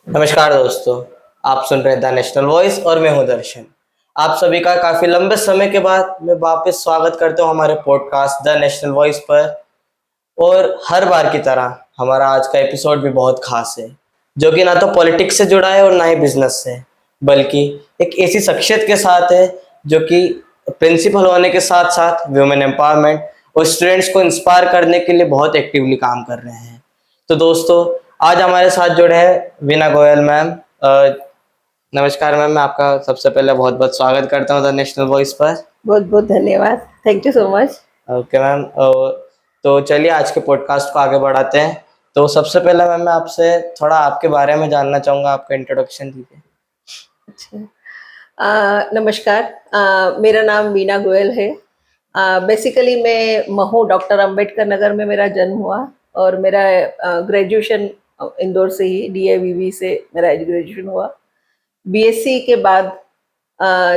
नमस्कार दोस्तों। आप सुन रहे हैं द नेशनल वॉइस और मैं हूं दर्शन। आप सभी का काफी लंबे समय के बाद मैं वापस स्वागत करता हूं हमारे पॉडकास्ट द नेशनल वॉइस पर। और हर बार की तरह हमारा आज का एपिसोड भी बहुत खास है, जो कि ना तो पॉलिटिक्स से जुड़ा है और ना ही बिजनेस से, बल्कि एक ऐसी शख्सियत के साथ है जो कि प्रिंसिपल होने के साथ साथ वुमेन एम्पावरमेंट और स्टूडेंट्स को इंस्पायर करने के लिए बहुत एक्टिवली काम कर रहे हैं। तो दोस्तों, आज हमारे साथ जुड़े हैं वीना गोयल मैम। नमस्कार मैम, मैं आपका सबसे पहले बहुत बहुत स्वागत करता हूँ द नेशनल वॉइस पर। बहुत बहुत धन्यवाद। Thank you so much. Okay ma'am. तो चलिए आज के पॉडकास्ट को आगे बढ़ाते हैं। तो सबसे पहले मैम, मैं आपसे थोड़ा आपके बारे में जानना चाहूँगा, आपका इंट्रोडक्शन दीजिए। अच्छा। नमस्कार। मेरा नाम वीना गोयल है। बेसिकली मैं महू डॉक्टर अंबेडकर नगर में मेरा जन्म हुआ और मेरा ग्रेजुएशन इंदौर से ही डीएवीवी से मेरा ग्रेजुएशन हुआ। बीएससी के बाद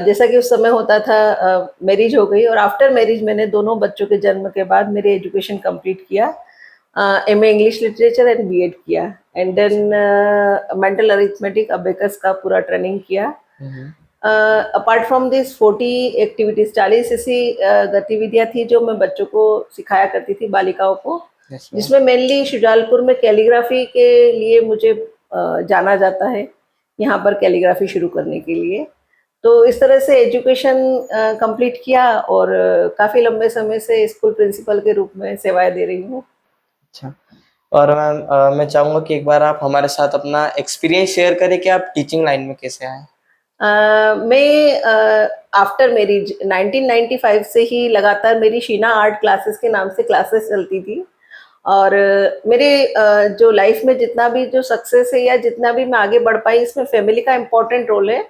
जैसा कि उस समय होता था, मैरिज हो गई और आफ्टर मैरिज मैंने दोनों बच्चों के जन्म के बाद मेरी एजुकेशन कंप्लीट किया। MA English literature and BEd किया and then mental arithmetic abacus का पूरा ट्रेनिंग किया। अपार्ट फ्रॉम दिस 40 एक्टिविटीज, 40 ऐसी गतिविधियां थी जो मैं बच्चों को सिखाया करती थी, बालिकाओं को, यस मैम। जिसमें मेनली शुजालपुर में कैलीग्राफी के लिए मुझे जाना जाता है, यहाँ पर कैलीग्राफी शुरू करने के लिए। तो इस तरह से एजुकेशन कंप्लीट किया और काफ़ी लंबे समय से स्कूल प्रिंसिपल के रूप में सेवाएं दे रही हूँ। अच्छा। और मैम, मैं चाहूँगा कि एक बार आप हमारे साथ अपना एक्सपीरियंस शेयर करें कि आप टीचिंग लाइन में कैसे आए। मैं आफ्टर मैरिज 1995 से ही लगातार मेरी शीना आर्ट क्लासेस के नाम से क्लासेस चलती थी और मेरे जो लाइफ में जितना भी जो सक्सेस है या जितना भी मैं आगे बढ़ पाई, इसमें फैमिली का इम्पोर्टेंट रोल है।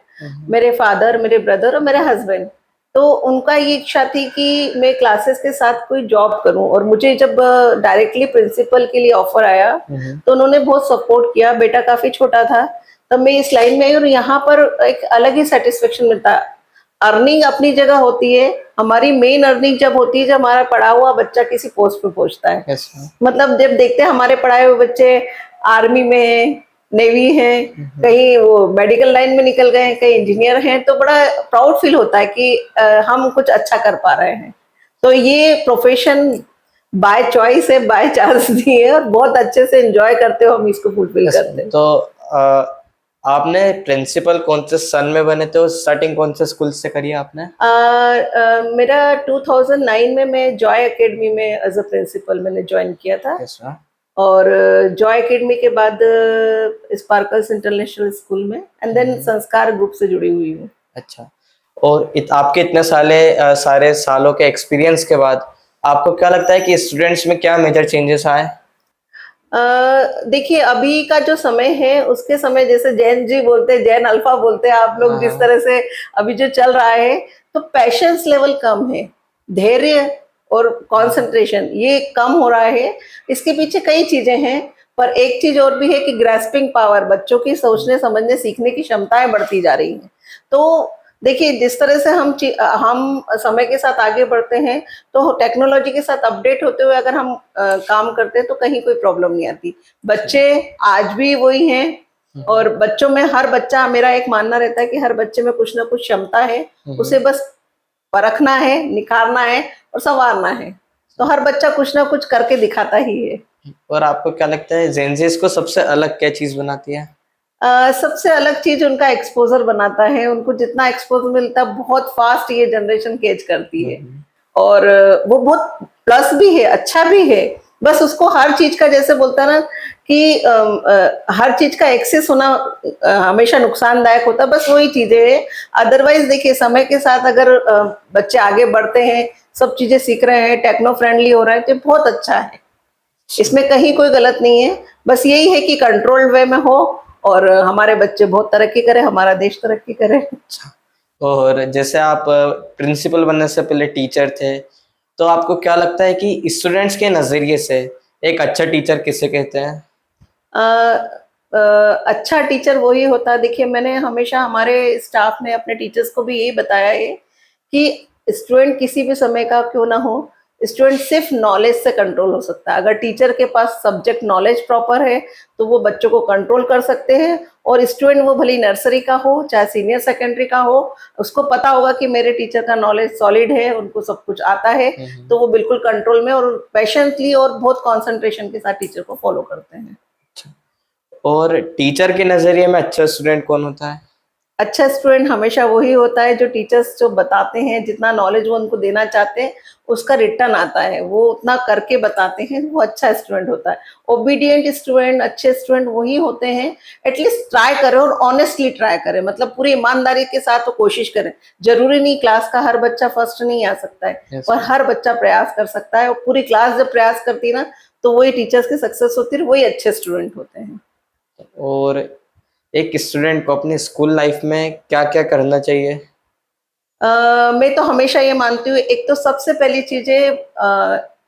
मेरे फादर, मेरे ब्रदर और मेरे हस्बैंड, तो उनका ये इच्छा थी कि मैं क्लासेस के साथ कोई जॉब करूं और मुझे जब डायरेक्टली प्रिंसिपल के लिए ऑफर आया तो उन्होंने बहुत सपोर्ट किया। बेटा काफी छोटा था तब मैं इस लाइन में आई और यहाँ पर एक अलग ही सेटिस्फेक्शन मिलता है। अर्निंग अपनी जगह होती है, हमारी मेन अर्निंग जब होती है जब हमारा पढ़ा हुआ बच्चा किसी पोस्ट पे पहुंचता है। Yes ma'am. मतलब जब देखते हैं हमारे पढ़ाए हुए बच्चे आर्मी में हैं, नेवी हैं, कहीं वो मेडिकल लाइन में निकल गए हैं, कहीं इंजीनियर हैं, तो बड़ा प्राउड फील होता है कि हम कुछ अच्छा कर पा रहे हैं। तो ये प्रोफेशन बाय चॉइस है, बाय चांस नहीं है और बहुत अच्छे से एंजॉय करते हो हम इसको फुलफिल यस करते मैम। हैं। तो आपने प्रिंसिपल कौन से सन में बने थे और स्टार्टिंग कौन से स्कूल से करी है आपने? मेरा 2009 में मैं जॉय एकेडमी में एज अ प्रिंसिपल मैंने ज्वाइन किया था यस मैम। और जॉय एकेडमी के बाद स्पार्कल्स इंटरनेशनल स्कूल में एंड देन संस्कार ग्रुप से जुड़ी हुई हूँ। अच्छा। और आपके इतने सारे सालों के एक्सपीरियंस के बाद आपको क्या लगता है कि स्टूडेंट्स में क्या मेजर चेंजेस आए? देखिए अभी का जो समय है उसके समय जैसे जैन जी बोलते हैं, जैन अल्फा बोलते हैं आप लोग, जिस हाँ। तरह से अभी जो चल रहा है, तो पैशंस लेवल कम है, धैर्य और कंसंट्रेशन ये कम हो रहा है। इसके पीछे कई चीजें हैं, पर एक चीज और भी है कि ग्रास्पिंग पावर, बच्चों की सोचने समझने सीखने की क्षमताएं बढ़ती जा रही हैं। तो देखिए जिस तरह से हम समय के साथ आगे बढ़ते हैं, तो टेक्नोलॉजी के साथ अपडेट होते हुए अगर हम काम करते हैं तो कहीं कोई प्रॉब्लम नहीं आती। बच्चे आज भी वही हैं और बच्चों में हर बच्चा, मेरा एक मानना रहता है कि हर बच्चे में कुछ ना कुछ क्षमता है, उसे बस परखना है, निखारना है और संवारना है। तो हर बच्चा कुछ ना कुछ करके दिखाता ही है। और आपको क्या लगता है जेनजीस को सबसे अलग क्या चीज बनाती है? सबसे अलग चीज उनका एक्सपोजर बनाता है। उनको जितना एक्सपोजर मिलता है बहुत फास्ट ये जनरेशन कैच करती है और वो बहुत प्लस भी है, अच्छा भी है। बस उसको हर चीज का, जैसे बोलता है ना कि हर चीज का एक्सेस होना हमेशा नुकसानदायक होता है, बस वही चीजें है। अदरवाइज देखिए समय के साथ अगर बच्चे आगे बढ़ते हैं, सब चीजें सीख रहे हैं, टेक्नो फ्रेंडली हो रहे हैं, तो बहुत अच्छा है। इसमें कहीं कोई गलत नहीं है, बस यही है कि कंट्रोल्ड वे में हो और हमारे बच्चे बहुत तरक्की करें, हमारा देश तरक्की करे। अच्छा। और जैसे आप प्रिंसिपल बनने से पहले टीचर थे, तो आपको क्या लगता है कि स्टूडेंट्स के नजरिए से एक अच्छा टीचर किसे कहते हैं? अ, अच्छा टीचर वही होता है, देखिए मैंने हमेशा हमारे स्टाफ ने अपने टीचर्स को भी यही बताया है कि स्टूडेंट किसी भी समय का क्यों ना हो, स्टूडेंट सिर्फ नॉलेज से कंट्रोल हो सकता है। अगर टीचर के पास सब्जेक्ट नॉलेज प्रॉपर है तो वो बच्चों को कंट्रोल कर सकते हैं, और स्टूडेंट वो भली नर्सरी का हो चाहे सीनियर सेकेंडरी का हो, उसको पता होगा कि मेरे टीचर का नॉलेज सॉलिड है, उनको सब कुछ आता है, तो वो बिल्कुल कंट्रोल में और पेशेंटली और बहुत कंसंट्रेशन के साथ टीचर को फॉलो करते हैं। और टीचर के नजरिए में अच्छा स्टूडेंट कौन होता है? अच्छा स्टूडेंट हमेशा वही होता है जो टीचर्स जो बताते हैं, जितना नॉलेज वो उनको देना चाहते हैं उसका रिटर्न आता है, वो उतना करके बताते हैं, वो अच्छा स्टूडेंट होता है। ओबीडियंट स्टूडेंट, अच्छे स्टूडेंट वही होते हैं, एटलीस्ट ट्राई करें और ऑनेस्टली ट्राई करें, मतलब पूरी ईमानदारी के साथ वो कोशिश करें। जरूरी नहीं क्लास का हर बच्चा फर्स्ट नहीं आ सकता है, Yes, पर हर बच्चा प्रयास कर सकता है, और पूरी क्लास जब प्रयास करती है ना तो वही टीचर्स की सक्सेस होती है, वही अच्छे स्टूडेंट होते हैं। और एक स्टूडेंट को अपनी स्कूल लाइफ में क्या क्या करना चाहिए? मैं तो हमेशा ये मानती हूँ, एक तो सबसे पहली चीजें,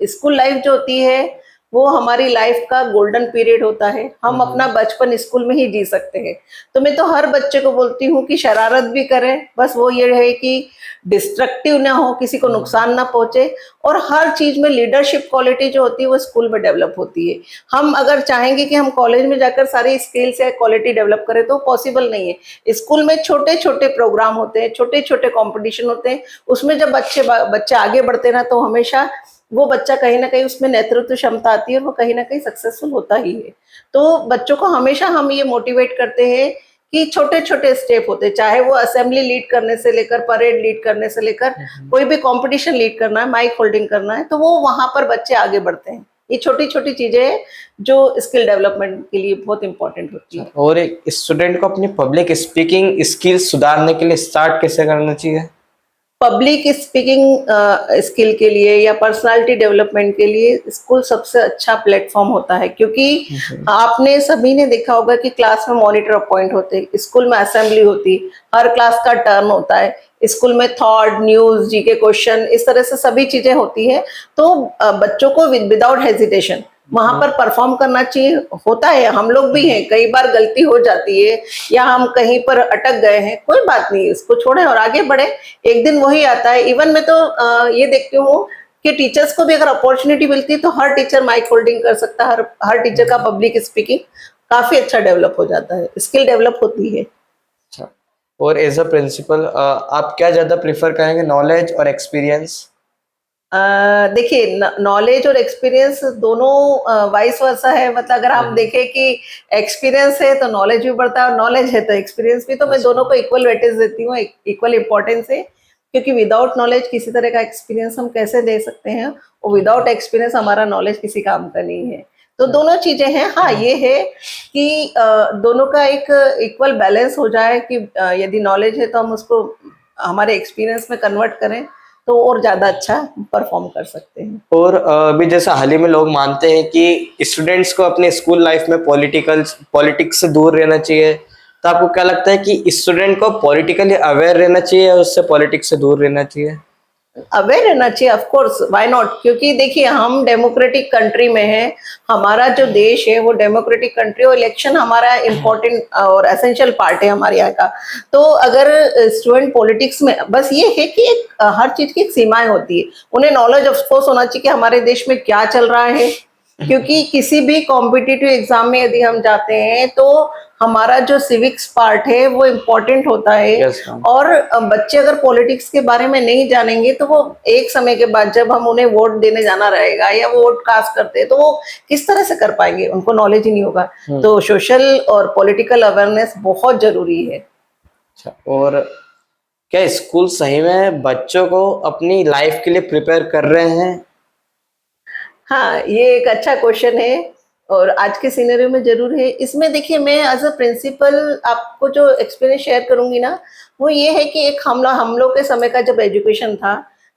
स्कूल लाइफ जो होती है वो हमारी लाइफ का गोल्डन पीरियड होता है। हम अपना बचपन स्कूल में ही जी सकते हैं। तो मैं तो हर बच्चे को बोलती हूँ कि शरारत भी करें, बस वो ये है कि डिस्ट्रक्टिव ना हो, किसी को नुकसान ना पहुंचे, और हर चीज में लीडरशिप क्वालिटी जो होती है वो स्कूल में डेवलप होती है। हम अगर चाहेंगे कि हम कॉलेज में जाकर सारी स्किल्स या क्वालिटी डेवलप करें तो पॉसिबल नहीं है। स्कूल में छोटे छोटे प्रोग्राम होते हैं, छोटे छोटे कंपटीशन होते हैं, उसमें जब बच्चे आगे बढ़ते ना तो हमेशा वो बच्चा कहीं ना कहीं उसमें नेतृत्व क्षमता आती है और वो कहीं ना कहीं सक्सेसफुल होता ही है। तो बच्चों को हमेशा हम ये मोटिवेट करते हैं कि छोटे छोटे स्टेप होते हैं, चाहे वो असेंबली लीड करने से लेकर, परेड लीड करने से लेकर, कोई भी कंपटीशन लीड करना है, माइक होल्डिंग करना है, तो वो वहां पर बच्चे आगे बढ़ते हैं। ये छोटी छोटी चीजें हैं जो स्किल डेवलपमेंट के लिए बहुत इंपॉर्टेंट होती है। और एक स्टूडेंट को अपनी पब्लिक स्पीकिंग स्किल्स सुधारने के लिए स्टार्ट कैसे करना चाहिए? पब्लिक स्पीकिंग स्किल के लिए या पर्सनालिटी डेवलपमेंट के लिए स्कूल सबसे अच्छा प्लेटफॉर्म होता है, क्योंकि आपने सभी ने देखा होगा कि क्लास में मॉनिटर अपॉइंट होते हैं, स्कूल में असेंबली होती, हर क्लास का टर्न होता है, स्कूल में थॉट, न्यूज, जीके क्वेश्चन, इस तरह से सभी चीजें होती है। तो बच्चों को विदाउट हेजिटेशन वहां पर परफॉर्म करना चाहिए। होता है, हम लोग भी हैं, कई बार गलती हो जाती है या हम कहीं पर अटक गए हैं, कोई बात नहीं, इसको छोड़ें और आगे बढ़े, एक दिन वही आता है। इवन मैं तो ये देखती हूँ कि टीचर्स को भी अगर अपॉर्चुनिटी मिलती है तो हर टीचर माइक होल्डिंग कर सकता है, हर टीचर का पब्लिक स्पीकिंग काफी अच्छा डेवलप हो जाता है, स्किल डेवलप होती है। अच्छा, और एज अ प्रिंसिपल आप क्या ज़्यादा प्रेफर करेंगे, नॉलेज और एक्सपीरियंस? देखिए, नॉलेज और एक्सपीरियंस दोनों वाइस वर्सा है, मतलब अगर आप देखें कि एक्सपीरियंस है तो नॉलेज भी बढ़ता है और नॉलेज है तो एक्सपीरियंस भी, तो मैं दोनों को इक्वल वेटेज देती हूँ, इक्वल इंपॉर्टेंस है, क्योंकि विदाउट नॉलेज किसी तरह का एक्सपीरियंस हम कैसे दे सकते हैं, और विदाउट एक्सपीरियंस हमारा नॉलेज किसी काम का नहीं है। तो दोनों चीजें हैं। हाँ, ये है कि दोनों का एक इक्वल बैलेंस हो जाए कि यदि नॉलेज है तो हम उसको हमारे एक्सपीरियंस में कन्वर्ट करें तो और ज्यादा अच्छा परफॉर्म कर सकते हैं। और अभी जैसा हाल ही में लोग मानते हैं कि स्टूडेंट्स को अपने स्कूल लाइफ में पॉलिटिक्स से दूर रहना चाहिए, तो आपको क्या लगता है कि स्टूडेंट को पॉलिटिकली अवेयर रहना चाहिए या उससे पॉलिटिक्स से दूर रहना चाहिए? अवेयर रहना चाहिए, ऑफ कोर्स, व्हाई नॉट, क्योंकि देखिए हम डेमोक्रेटिक कंट्री में हैं, हमारा जो देश है वो डेमोक्रेटिक कंट्री, और इलेक्शन हमारा इम्पोर्टेंट और एसेंशियल पार्ट है हमारे यहाँ का। तो अगर स्टूडेंट पॉलिटिक्स में, बस ये है कि हर चीज की एक सीमाएं होती है, उन्हें नॉलेज ऑफ कोर्स होना चाहिए कि हमारे देश में क्या चल रहा है, क्योंकि किसी भी कॉम्पिटिटिव एग्जाम में यदि हम जाते हैं तो हमारा जो सिविक्स पार्ट है वो इम्पोर्टेंट होता है। Yes, ma'am. और बच्चे अगर पॉलिटिक्स के बारे में नहीं जानेंगे तो वो एक समय के बाद जब हम उन्हें वोट देने जाना रहेगा या वो वोट कास्ट करते हैं तो वो किस तरह से कर पाएंगे, उनको नॉलेज ही नहीं होगा। तो सोशल और पॉलिटिकल अवेयरनेस बहुत जरूरी है। अच्छा, और क्या स्कूल सही में बच्चों को अपनी लाइफ के लिए प्रिपेयर कर रहे हैं? हाँ, ये एक अच्छा क्वेश्चन है और आज के सिनेरियो में जरूर है। इसमें देखिए, मैं एज अ प्रिंसिपल आपको जो एक्सपीरियंस शेयर करूंगी ना, वो ये है कि एक हम लोग के समय का जब एजुकेशन था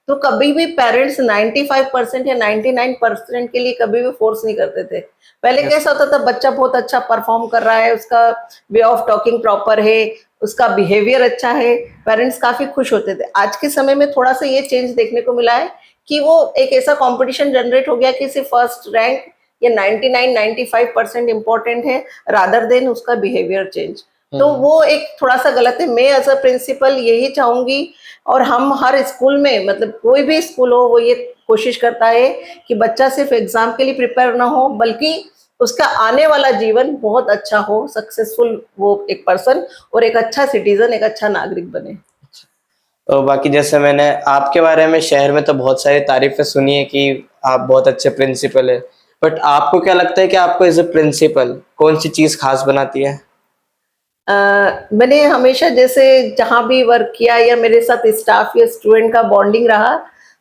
तो कभी भी पेरेंट्स 95% या 99% के लिए कभी भी फोर्स नहीं करते थे। पहले कैसा होता था, बच्चा बहुत अच्छा परफॉर्म कर रहा है, उसका वे ऑफ टॉकिंग प्रॉपर है, उसका बिहेवियर अच्छा है, पेरेंट्स काफी खुश होते थे। आज के समय में थोड़ा सा ये चेंज देखने को मिला है कि वो एक ऐसा कंपटीशन जनरेट हो गया कि सिर्फ फर्स्ट रैंक या 99-95% इंपॉर्टेंट है रादर देन उसका बिहेवियर चेंज। तो वो एक थोड़ा सा गलत है। मैं एज अ प्रिंसिपल यही चाहूंगी, और हम हर स्कूल में, मतलब कोई भी स्कूल हो, वो ये कोशिश करता है कि बच्चा सिर्फ एग्जाम के लिए प्रिपेयर ना हो, बल्कि उसका आने वाला जीवन बहुत अच्छा हो, सक्सेसफुल वो एक पर्सन और एक अच्छा सिटीजन, एक अच्छा नागरिक बने। तो बाकी जैसे मैंने आपके बारे में शहर में तो बहुत सारी तारीफें सुनी है कि आप बहुत अच्छे प्रिंसिपल है, बट आपको क्या लगता है कि आपको एज ए प्रिंसिपल कौन सी चीज खास बनाती है? मैंने हमेशा जैसे जहाँ भी वर्क किया या मेरे साथ स्टाफ या स्टूडेंट का बॉन्डिंग रहा,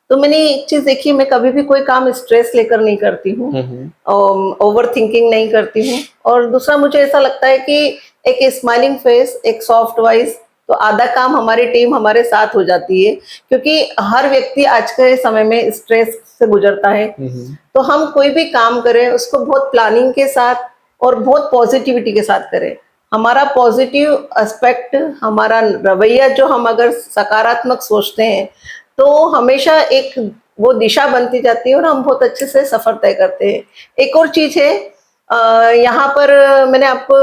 तो मैंने एक चीज देखी, मैं कभी भी कोई काम स्ट्रेस लेकर नहीं करती हूँ, हम्म। ओवर थिंकिंग नहीं करती हूँ। और दूसरा मुझे ऐसा लगता है कि एक स्माइलिंग फेस, एक सॉफ्ट वॉइस, तो आधा काम हमारी टीम हमारे साथ हो जाती है, क्योंकि हर व्यक्ति आज के समय में स्ट्रेस से गुजरता है। तो हम कोई भी काम करें उसको बहुत प्लानिंग के साथ और बहुत पॉजिटिविटी के साथ करें। हमारा पॉजिटिव एस्पेक्ट, हमारा रवैया जो हम अगर सकारात्मक सोचते हैं, तो हमेशा एक वो दिशा बनती जाती है और हम बहुत अच्छे से सफर तय करते हैं। एक और चीज है, यहाँ पर मैंने आपको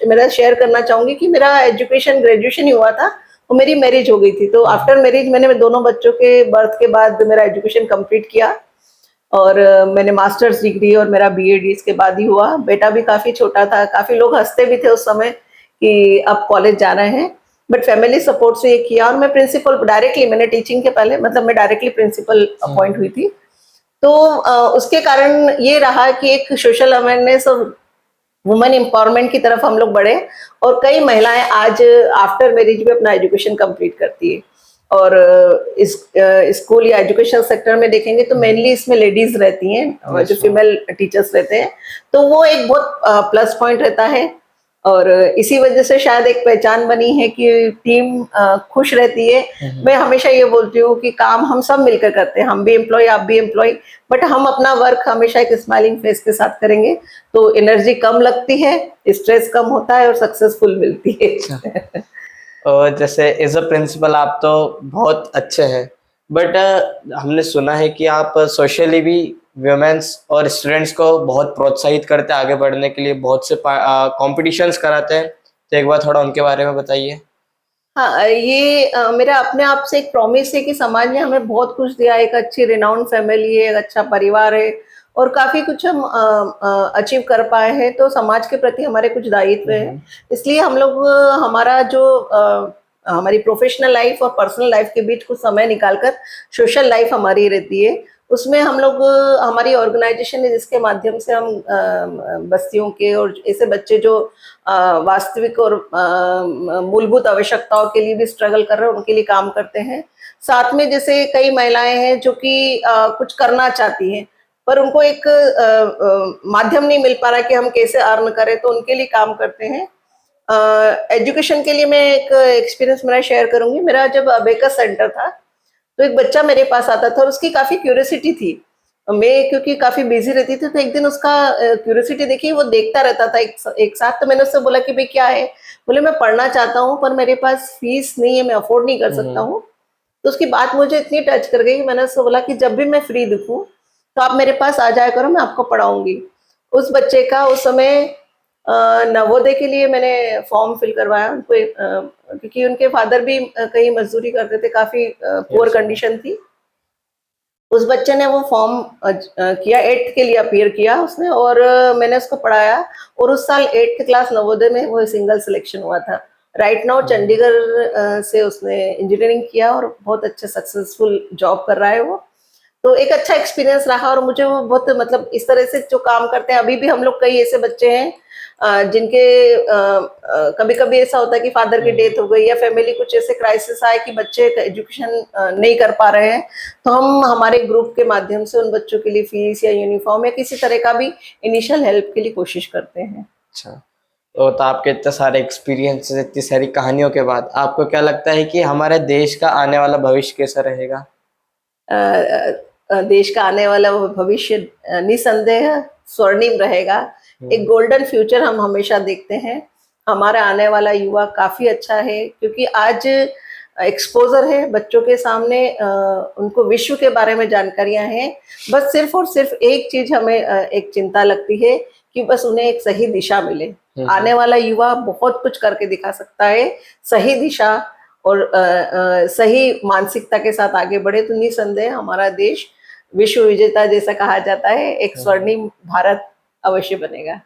मेरा शेयर करना चाहूंगी कि मेरा एजुकेशन ग्रेजुएशन ही हुआ था और मेरी मैरिज हो गई थी। तो आफ्टर मैरिज मैंने दोनों बच्चों के बर्थ के बाद मेरा एजुकेशन कंप्लीट किया और मैंने मास्टर्स डिग्री और मेरा बीएड इसके बाद ही हुआ। बेटा भी काफी छोटा था, काफी लोग हंसते भी थे उस समय कि अब कॉलेज जाना है, बट फैमिली सपोर्ट से ये किया। और मैं प्रिंसिपल डायरेक्टली, मैंने टीचिंग के पहले मतलब मैं डायरेक्टली प्रिंसिपल अपॉइंट हुई थी। तो उसके कारण ये रहा कि एक सोशल अवेयरनेस और वुमेन एम्पावरमेंट की तरफ हम लोग बढ़े और कई महिलाएं आज आफ्टर मैरिज भी अपना एजुकेशन कंप्लीट करती है। और इस स्कूल या एजुकेशन सेक्टर में देखेंगे तो मेनली इसमें लेडीज रहती हैं, जो फीमेल टीचर्स रहते हैं, तो वो एक बहुत प्लस पॉइंट रहता है। और इसी वजह से शायद एक पहचान बनी है कि टीम खुश रहती है। मैं हमेशा ये बोलती हूँ कि काम हम सब मिलकर करते हैं, हम भी एम्प्लॉय, आप भी एम्प्लॉय, बट हम अपना वर्क हमेशा एक स्माइलिंग फेस के साथ करेंगे तो एनर्जी कम लगती है, स्ट्रेस कम होता है और सक्सेसफुल मिलती है। और जैसे एज अ प्रिंसिपल आप तो बहुत अच्छे हैं, बट हमने सुना है कि आप सोशली भी वुमेन्स और स्टूडेंट्स को बहुत प्रोत्साहित करते हैं आगे बढ़ने के लिए, बहुत से कॉम्पिटिशन्स कराते हैं, तो एक बार थोड़ा उनके बारे में बताइए। हाँ, ये मेरा अपने आप से एक प्रॉमिस है कि समाज ने हमें बहुत कुछ दिया, एक अच्छी रिनाउंड फैमिली है, एक अच्छा परिवार है और काफी कुछ हम अचीव कर पाए हैं, तो समाज के प्रति हमारे कुछ दायित्व है। इसलिए हम लोग हमारा जो हमारी प्रोफेशनल लाइफ और पर्सनल लाइफ के बीच कुछ समय निकालकर सोशल लाइफ हमारी रहती है, उसमें हम लोग हमारी ऑर्गेनाइजेशन है जिसके माध्यम से हम बस्तियों के और ऐसे बच्चे जो वास्तविक और मूलभूत आवश्यकताओं के लिए भी स्ट्रगल कर रहे हैं, उनके लिए काम करते हैं। साथ में जैसे कई महिलाएं हैं जो कि कुछ करना चाहती हैं पर उनको एक माध्यम नहीं मिल पा रहा कि हम कैसे अर्न करें, तो उनके लिए काम करते हैं। एजुकेशन के लिए मैं एक एक्सपीरियंस मेरा शेयर करूंगी। मेरा जब अबेकस सेंटर था तो एक बच्चा मेरे पास आता था और उसकी काफी क्यूरियोसिटी थी। मैं क्योंकि काफी बिजी रहती थी तो एक दिन उसका क्यूरियोसिटी देखी, वो देखता रहता था एक साथ। तो मैंने उससे बोला कि भाई क्या है? बोले मैं पढ़ना चाहता हूँ पर मेरे पास फीस नहीं है, मैं अफोर्ड नहीं कर सकता हूँ। तो उसकी बात मुझे इतनी टच कर गई, मैंने उससे बोला कि जब भी मैं फ्री दिखूं तो आप मेरे पास आ जाया करो, मैं आपको पढ़ाऊंगी। उस बच्चे का उस समय नवोदय के लिए मैंने फॉर्म फिल करवाया उनको, क्योंकि उनके फादर भी कहीं मजदूरी करते थे, काफी पुअर कंडीशन थी। उस बच्चे ने वो फॉर्म किया, 8th के लिए अपीयर किया उसने और मैंने उसको पढ़ाया और उस साल 8th क्लास नवोदय में वो सिंगल सिलेक्शन हुआ था। राइट नाउ चंडीगढ़ से उसने इंजीनियरिंग किया और बहुत अच्छे सक्सेसफुल जॉब कर रहा है वो। तो एक अच्छा एक्सपीरियंस रहा और मुझे वो बहुत मतलब इस तरह से जो काम करते हैं, अभी भी हम लोग कई ऐसे बच्चे हैं जिनके कभी कभी ऐसा होता है कि फादर की डेथ हो गई या फैमिली कुछ ऐसे क्राइसिस आए कि बच्चे एजुकेशन नहीं कर पा रहे हैं, तो हम हमारे ग्रुप के माध्यम से उन बच्चों के लिए फीस या यूनिफॉर्म या किसी तरह का भी इनिशियल हेल्प के लिए कोशिश करते हैं। अच्छा, तो आपके इतने सारे एक्सपीरियंस, इतनी सारी कहानियों के बाद आपको क्या लगता है कि हमारे देश का आने वाला भविष्य कैसा रहेगा? देश का आने वाला वो भविष्य निसंदेह स्वर्णिम रहेगा। एक गोल्डन फ्यूचर हम हमेशा देखते हैं। हमारा आने वाला युवा काफी अच्छा है क्योंकि आज एक्सपोजर है बच्चों के सामने, उनको विश्व के बारे में जानकारियां हैं। बस सिर्फ और सिर्फ एक चीज हमें एक चिंता लगती है कि बस उन्हें एक सही दिशा मिले। आने वाला युवा बहुत कुछ करके दिखा सकता है, सही दिशा और सही मानसिकता के साथ आगे बढ़े तो निसंदेह हमारा देश विश्व विजेता जैसा कहा जाता है, एक स्वर्णिम भारत अवश्य बनेगा।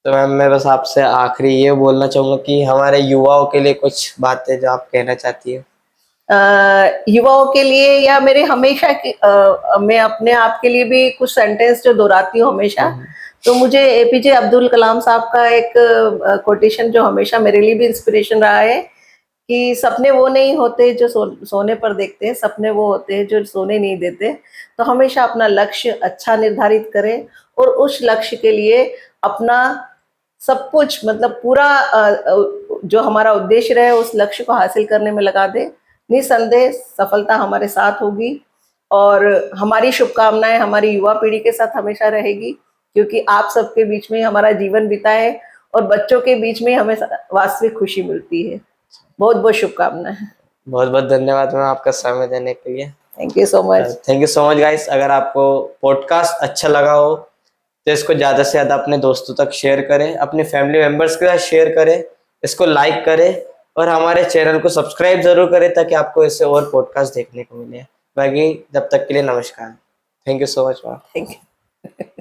तो मैम मैं बस आपसे आखिरी ये बोलना चाहूंगा कि हमारे युवाओं के लिए कुछ बातें जो आप कहना चाहती है। युवाओं के लिए या मेरे हमेशा की मैं अपने आप के लिए भी कुछ सेंटेंस जो दोहराती हूँ हमेशा, तो मुझे एपीजे अब्दुल कलाम साहब का एक कोटेशन जो हमेशा मेरे लिए भी इंस्पिरेशन रहा है कि सपने वो नहीं होते जो सोने पर देखते हैं, सपने वो होते हैं जो सोने नहीं देते। तो हमेशा अपना लक्ष्य अच्छा निर्धारित करें और उस लक्ष्य के लिए अपना सब कुछ मतलब पूरा जो हमारा उद्देश्य रहे उस लक्ष्य को हासिल करने में लगा दे। निसंदेह सफलता हमारे साथ होगी और हमारी शुभकामनाएं हमारी युवा पीढ़ी के साथ हमेशा रहेगी, क्योंकि आप सबके बीच में हमारा जीवन बीता है और बच्चों के बीच में हमें वास्तविक खुशी मिलती है। बहुत बहुत शुभकामनाएं। बहुत बहुत धन्यवाद मैम आपका समय देने के लिए। Thank you so much. Thank you so much guys. अगर आपको पॉडकास्ट अच्छा लगा हो तो इसको ज़्यादा से ज़्यादा अपने दोस्तों तक शेयर करें, अपने फैमिली मेम्बर्स के साथ शेयर करें, इसको लाइक करें और हमारे चैनल को सब्सक्राइब ज़रूर करें ताकि आपको इससे और पॉडकास्ट देखने को मिले। बाकी जब तक के लिए नमस्कार। Thank you so much ma'am. Thank you.